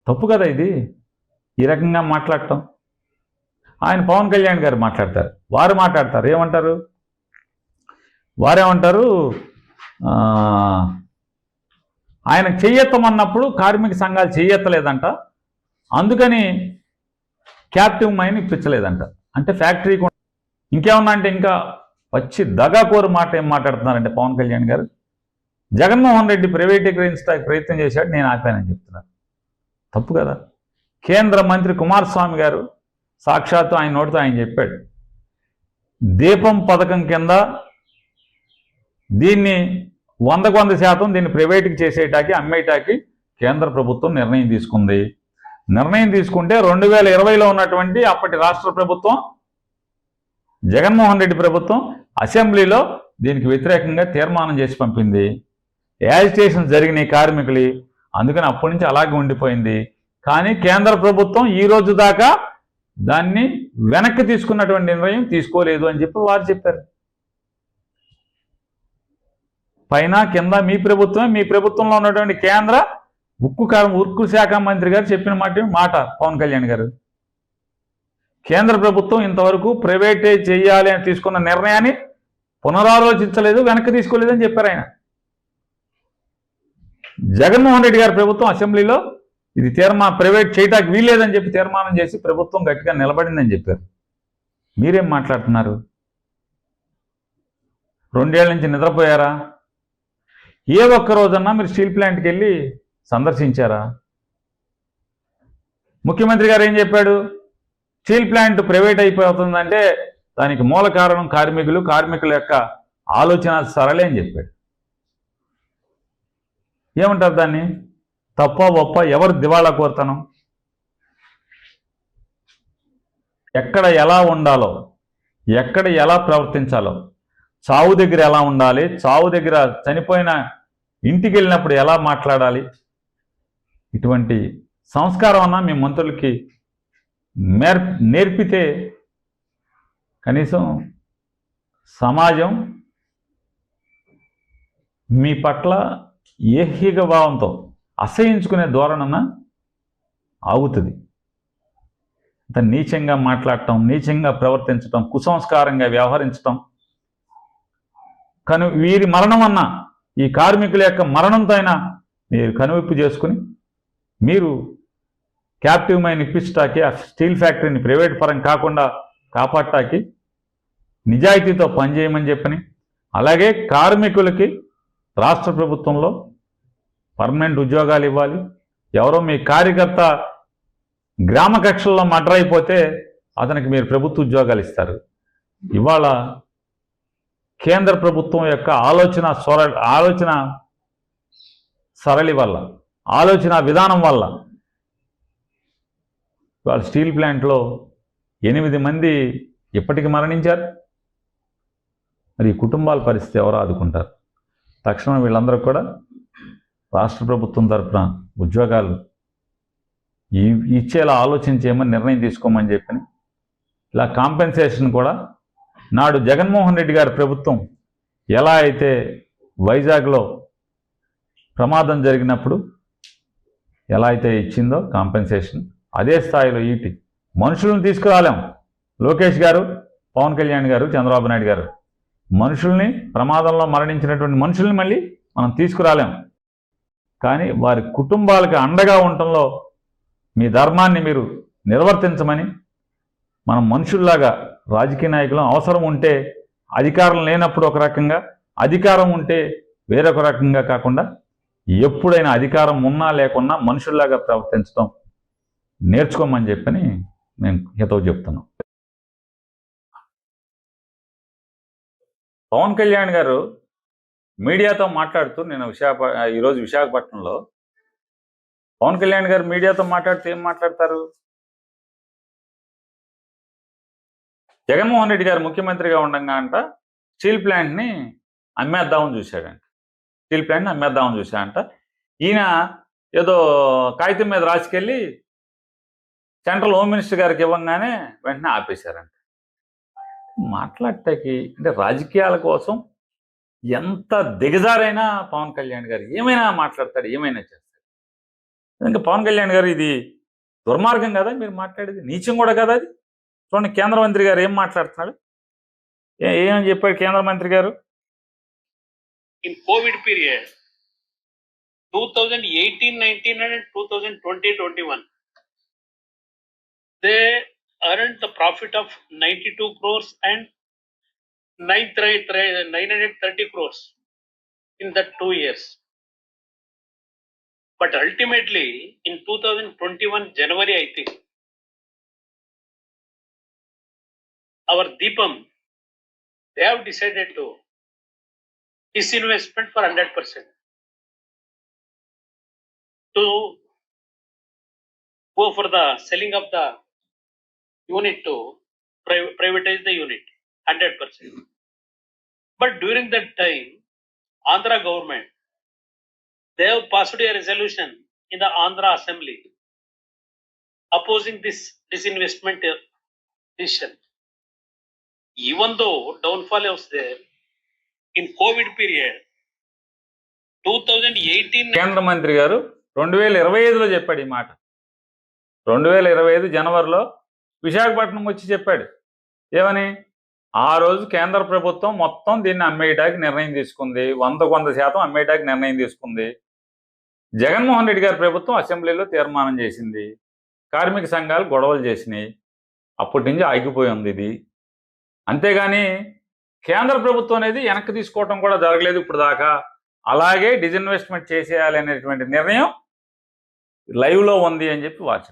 తప్పు కదా ఇది, ఈ రకంగా మాట్లాడటం. ఆయన పవన్ కళ్యాణ్ గారు మాట్లాడతారు, వారు మాట్లాడతారు, వారేమంటారు, ఆయన చెయ్యెత్తమన్నప్పుడు కార్మిక సంఘాలు చెయ్యెత్తలేదంట, అందుకని క్యాప్టివ్ మైన్ ఇప్పించలేదంట. అంటే ఫ్యాక్టరీ ఇంకేమన్నా అంటే ఇంకా వచ్చి దగాకోరు మాట ఏం మాట్లాడుతున్నారంటే పవన్ కళ్యాణ్ గారు, జగన్మోహన్ రెడ్డి ప్రైవేటీకరించడానికి ప్రయత్నం చేశాడు, నేను ఆపానని చెప్తున్నారు. తప్పు కదా. కేంద్ర మంత్రి కుమారస్వామి గారు సాక్షాత్తు ఆయన నోటితో ఆయన చెప్పాడు, దీపం పథకం కింద దీన్ని 100% దీన్ని ప్రైవేట్కి చేసేటాకి అమ్మేటాకి కేంద్ర ప్రభుత్వం నిర్ణయం తీసుకుంది. నిర్ణయం తీసుకుంటే 2020లో ఉన్నటువంటి అప్పటి రాష్ట్ర ప్రభుత్వం, జగన్మోహన్ రెడ్డి ప్రభుత్వం అసెంబ్లీలో దీనికి వ్యతిరేకంగా తీర్మానం చేసి పంపింది. యాజిటేషన్ జరిగినాయి కార్మికులు, అందుకని అప్పటి నుంచి అలాగే ఉండిపోయింది. కానీ కేంద్ర ప్రభుత్వం ఈ రోజు దాకా దాన్ని వెనక్కి తీసుకున్నటువంటి నిర్ణయం తీసుకోలేదు అని చెప్పి వారు చెప్పారు. పైన కింద మీ ప్రభుత్వమే, మీ ప్రభుత్వంలో ఉన్నటువంటి కేంద్ర ఉక్కు శాఖ మంత్రి గారు చెప్పిన మాట పవన్ కళ్యాణ్ గారు. కేంద్ర ప్రభుత్వం ఇంతవరకు ప్రైవేటైజ్ చేయాలి అని తీసుకున్న నిర్ణయాన్ని పునరాలోచించలేదు, వెనక్కి తీసుకోలేదని చెప్పారు ఆయన. జగన్మోహన్ రెడ్డి గారి ప్రభుత్వం అసెంబ్లీలో ఇది ప్రైవేట్ చేయటానికి వీల్లేదని చెప్పి తీర్మానం చేసి ప్రభుత్వం గట్టిగా నిలబడిందని చెప్పారు. మీరేం మాట్లాడుతున్నారు? 2 ఏళ్ల నుంచి నిద్రపోయారా? ఏ ఒక్క రోజన్నా మీరు స్టీల్ ప్లాంట్కి వెళ్ళి సందర్శించారా? ముఖ్యమంత్రి గారు ఏం చెప్పాడు, స్టీల్ ప్లాంట్ ప్రైవేట్ అయిపోతుందంటే దానికి మూల కారణం కార్మికుల యొక్క ఆలోచన సరళే అని చెప్పాడు. ఏమంటారు దాన్ని? తప్ప ఒప్ప, ఎవరు దివాళా కోరుతాను? ఎక్కడ ఎలా ఉండాలో, ఎక్కడ ఎలా ప్రవర్తించాలో, చావు దగ్గర ఎలా ఉండాలి, చావు దగ్గర చనిపోయిన ఇంటికి వెళ్ళినప్పుడు ఎలా మాట్లాడాలి, ఇటువంటి సంస్కారం అన్నా మీ మంత్రులకి నేర్పితే కనీసం సమాజం మీ పట్ల ఏహిక భావంతో అసహించుకునే ధోరణన ఆగుతుంది. అంత నీచంగా మాట్లాడటం, నీచంగా ప్రవర్తించటం, కుసంస్కారంగా వ్యవహరించటం, వీరి మరణం అన్న, ఈ కార్మికుల యొక్క మరణంతో అయినా మీరు కనువిప్పు చేసుకుని మీరు క్యాప్టివ్ మైన్ ఇప్పించటానికి, ఆ స్టీల్ ఫ్యాక్టరీని ప్రైవేట్ పరం కాకుండా కాపాడటానికి నిజాయితీతో పనిచేయమని చెప్పని, అలాగే కార్మికులకి రాష్ట్ర ప్రభుత్వంలో పర్మనెంట్ ఉద్యోగాలు ఇవ్వాలి. ఎవరో మీ కార్యకర్త గ్రామ కక్షల్లో మర్డర్ అయిపోతే అతనికి మీరు ప్రభుత్వ ఉద్యోగాలు ఇస్తారు. ఇవాళ కేంద్ర ప్రభుత్వం యొక్క ఆలోచన సరళి వల్ల, ఆలోచన విధానం వల్ల ఇవాళ స్టీల్ ప్లాంట్లో 8 మంది ఇప్పటికి మరణించారు. మరి ఈ కుటుంబాల పరిస్థితి ఎవరు ఆదుకుంటారు? తక్షణం వీళ్ళందరూ కూడా రాష్ట్ర ప్రభుత్వం తరఫున ఉద్యోగాలు ఇచ్చేలా ఆలోచించేయమని నిర్ణయం తీసుకోమని చెప్పి, ఇలా కాంపెన్సేషన్ కూడా నాడు జగన్మోహన్ రెడ్డి గారి ప్రభుత్వం ఎలా అయితే వైజాగ్లో ప్రమాదం జరిగినప్పుడు ఎలా అయితే ఇచ్చిందో కాంపెన్సేషన్, అదే స్థాయిలో ఈటి మనుషులను తీసుకురాలేం. లోకేష్ గారు, పవన్ కళ్యాణ్ గారు, చంద్రబాబు నాయుడు గారు మనుషుల్ని, ప్రమాదంలో మరణించినటువంటి మనుషుల్ని మళ్ళీ మనం తీసుకురాలేం. కానీ వారి కుటుంబాలకు అండగా ఉండటంలో మీ ధర్మాన్ని మీరు నిర్వర్తించమని, మనం మనుషుల్లాగా రాజకీయ నాయకులు అవసరం ఉంటే, అధికారం లేనప్పుడు ఒక రకంగా, అధికారం ఉంటే వేరొక రకంగా కాకుండా ఎప్పుడైనా అధికారం ఉన్నా లేకున్నా మనుషుల్లాగా ప్రవర్తించడం నేర్చుకోమని చెప్పని నేను హితవు చెప్తున్నాను. పవన్ కళ్యాణ్ గారు మీడియాతో మాట్లాడుతూ, నేను ఈరోజు విశాఖపట్నంలో పవన్ కళ్యాణ్ గారు మీడియాతో మాట్లాడుతూ ఏం మాట్లాడతారు? జగన్మోహన్ రెడ్డి గారు ముఖ్యమంత్రిగా ఉండగా అంట స్టీల్ ప్లాంట్ని అమ్మేద్దామని చూశాడంట. స్టీల్ ప్లాంట్ని అమ్మేద్దామని చూశాడంట. ఈయన ఏదో కాగితం మీద రాసుకెళ్ళి సెంట్రల్ హోమ్ మినిస్టర్ గారికి ఇవ్వగానే వెంటనే ఆపేశారంట. మాట్లాడటానికి అంటే రాజకీయాల కోసం ఎంత దిగజారైనా పవన్ కళ్యాణ్ గారు ఏమైనా మాట్లాడతాడు, ఏమైనా చేస్తాడు. ఇంకా పవన్ కళ్యాణ్ గారు ఇది దుర్మార్గం కదా మీరు మాట్లాడేది, నీచం కూడా కదా అది. చూడండి కేంద్ర మంత్రి గారు ఏం మాట్లాడుతున్నాడు, ఏమని చెప్పాడు కేంద్ర మంత్రి గారు. In COVID period, 2018-19 and 2020-21, they earned the profit of 92 crores and 930 crores in that 2 years. But ultimately, in 2021 January, I think, our Deepam, they have decided to disinvestment for 100%, to go for the selling of the unit, to privatize the unit 100%. But during that time, Andhra government, they have passed a resolution in the Andhra Assembly opposing this disinvestment decision. Even though downfall was there, in COVID period, 2018. కేంద్ర మంత్రి గారు 2025లో చెప్పాడు ఈ మాట. 2025 జనవరిలో విశాఖపట్నం వచ్చి చెప్పాడు. ఏమని? ఆ రోజు కేంద్ర ప్రభుత్వం మొత్తం దీన్ని అమ్మేయడానికి నిర్ణయం తీసుకుంది, 100% అమ్మేయడానికి నిర్ణయం తీసుకుంది. జగన్మోహన్ రెడ్డి గారి ప్రభుత్వం అసెంబ్లీలో తీర్మానం చేసింది, కార్మిక సంఘాలు గొడవలు చేసినాయి, అప్పటి నుంచి ఆగిపోయి ఉంది ఇది. అంతేగాని కేంద్ర ప్రభుత్వం అనేది వెనక్కి తీసుకోవటం కూడా జరగలేదు ఇప్పుడు దాకా. అలాగే డిజిన్వెస్ట్మెంట్ చేసేయాలి అనేటువంటి నిర్ణయం లైవ్లో ఉంది అని చెప్పి వాచ్